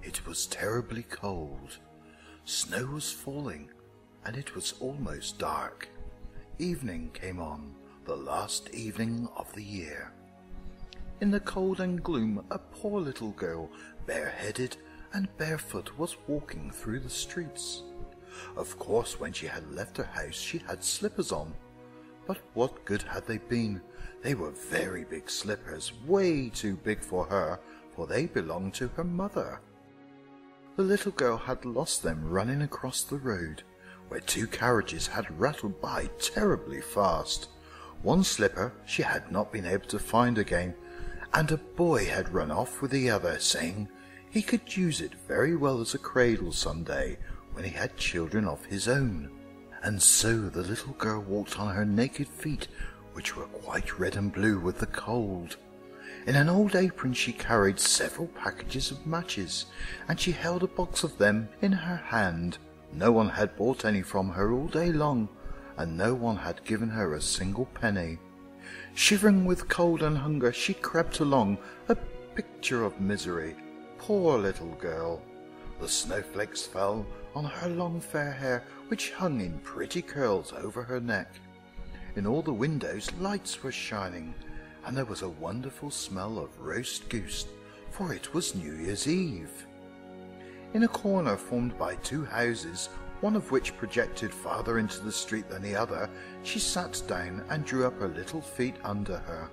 It was terribly cold. Snow was falling, and it was almost dark. Evening came on, the last evening of the year. In the cold and gloom, a poor little girl, bareheaded and barefoot, was walking through the streets. Of course, when she had left her house, she had slippers on. But what good had they been? They were very big slippers, way too big for her, for they belonged to her mother. The little girl had lost them running across the road, where two carriages had rattled by terribly fast. One slipper she had not been able to find again, and a boy had run off with the other, saying he could use it very well as a cradle some day when he had children of his own. And so the little girl walked on her naked feet, which were quite red and blue with the cold. In an old apron she carried several packages of matches, and she held a box of them in her hand. No one had bought any from her all day long, and no one had given her a single penny. Shivering with cold and hunger, she crept along, a picture of misery. Poor little girl! The snowflakes fell on her long fair hair, which hung in pretty curls over her neck. In all the windows lights were shining, and there was a wonderful smell of roast goose, for it was New Year's Eve. In a corner formed by two houses, one of which projected farther into the street than the other, she sat down and drew up her little feet under her.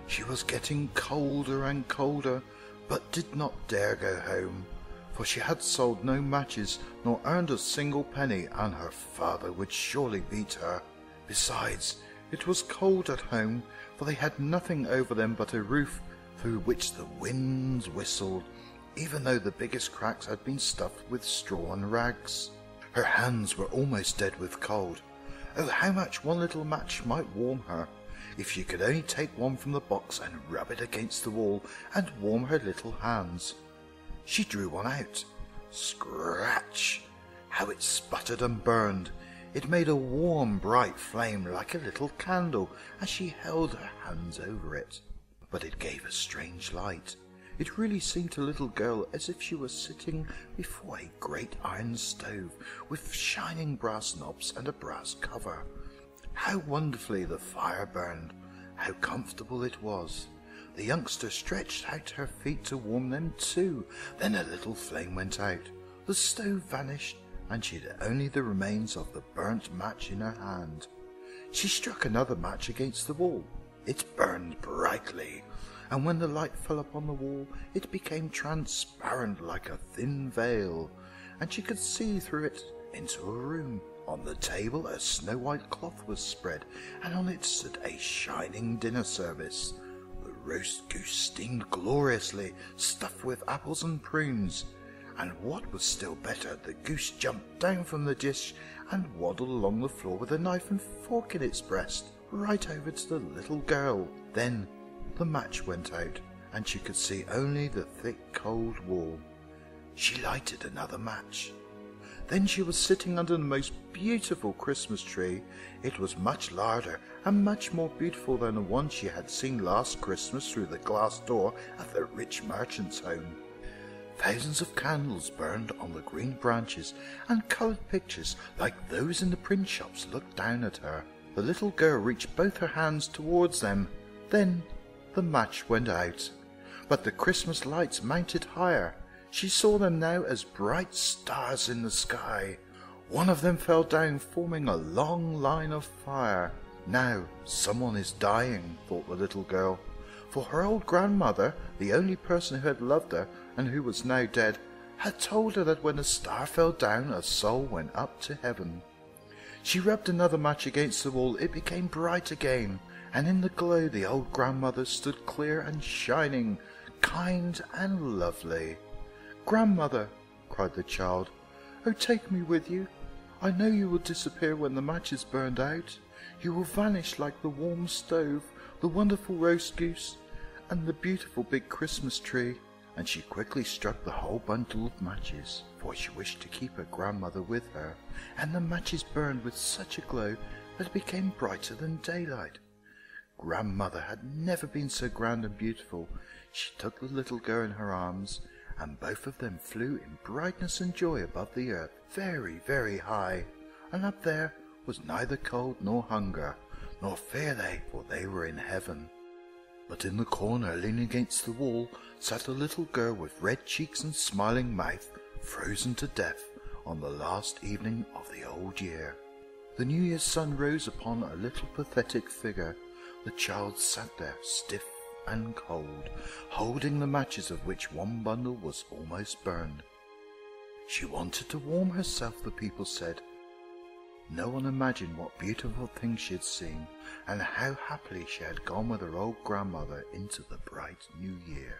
She was getting colder and colder, but did not dare go home, for she had sold no matches nor earned a single penny, and her father would surely beat her. Besides, it was cold at home, for they had nothing over them but a roof through which the winds whistled, even though the biggest cracks had been stuffed with straw and rags. Her hands were almost dead with cold. Oh, how much one little match might warm her, if she could only take one from the box and rub it against the wall and warm her little hands. She drew one out. Scratch! How it sputtered and burned! It made a warm, bright flame like a little candle as she held her hands over it. But it gave a strange light. It really seemed to the little girl as if she was sitting before a great iron stove with shining brass knobs and a brass cover. How wonderfully the fire burned! How comfortable it was! The youngster stretched out her feet to warm them too. Then a little flame went out. The stove vanished, and she had only the remains of the burnt match in her hand. She struck another match against the wall. It burned brightly, and when the light fell upon the wall, it became transparent like a thin veil, and she could see through it into a room. On the table a snow-white cloth was spread, and on it stood a shining dinner service. The roast goose steamed gloriously, stuffed with apples and prunes. And what was still better, the goose jumped down from the dish and waddled along the floor with a knife and fork in its breast, right over to the little girl. Then the match went out, and she could see only the thick cold wall. She lighted another match. Then she was sitting under the most beautiful Christmas tree. It was much larger and much more beautiful than the one she had seen last Christmas through the glass door at the rich merchant's home. Thousands of candles burned on the green branches, and coloured pictures like those in the print shops looked down at her. The little girl reached both her hands towards them. Then the match went out, but the Christmas lights mounted higher. She saw them now as bright stars in the sky. One of them fell down, forming a long line of fire. Now someone is dying, thought the little girl, for her old grandmother, the only person who had loved her and who was now dead, had told her that when a star fell down, a soul went up to heaven. She rubbed another match against the wall. It became bright again, and in the glow the old grandmother stood clear and shining, kind and lovely. "Grandmother," cried the child, "oh, take me with you. I know you will disappear when the match is burned out. You will vanish like the warm stove, the wonderful roast goose, and the beautiful big Christmas tree." And she quickly struck the whole bundle of matches, for she wished to keep her grandmother with her, and the matches burned with such a glow that it became brighter than daylight. Grandmother had never been so grand and beautiful. She took the little girl in her arms, and both of them flew in brightness and joy above the earth, very, very high. And up there was neither cold nor hunger, nor fear for they were in heaven. But in the corner, leaning against the wall, sat a little girl with red cheeks and smiling mouth, frozen to death on the last evening of the old year. The New Year's sun rose upon a little pathetic figure. The child sat there, stiff and cold, holding the matches, of which one bundle was almost burned. She wanted to warm herself, the people said. No one imagined what beautiful things she had seen, and how happily she had gone with her old grandmother into the bright new year.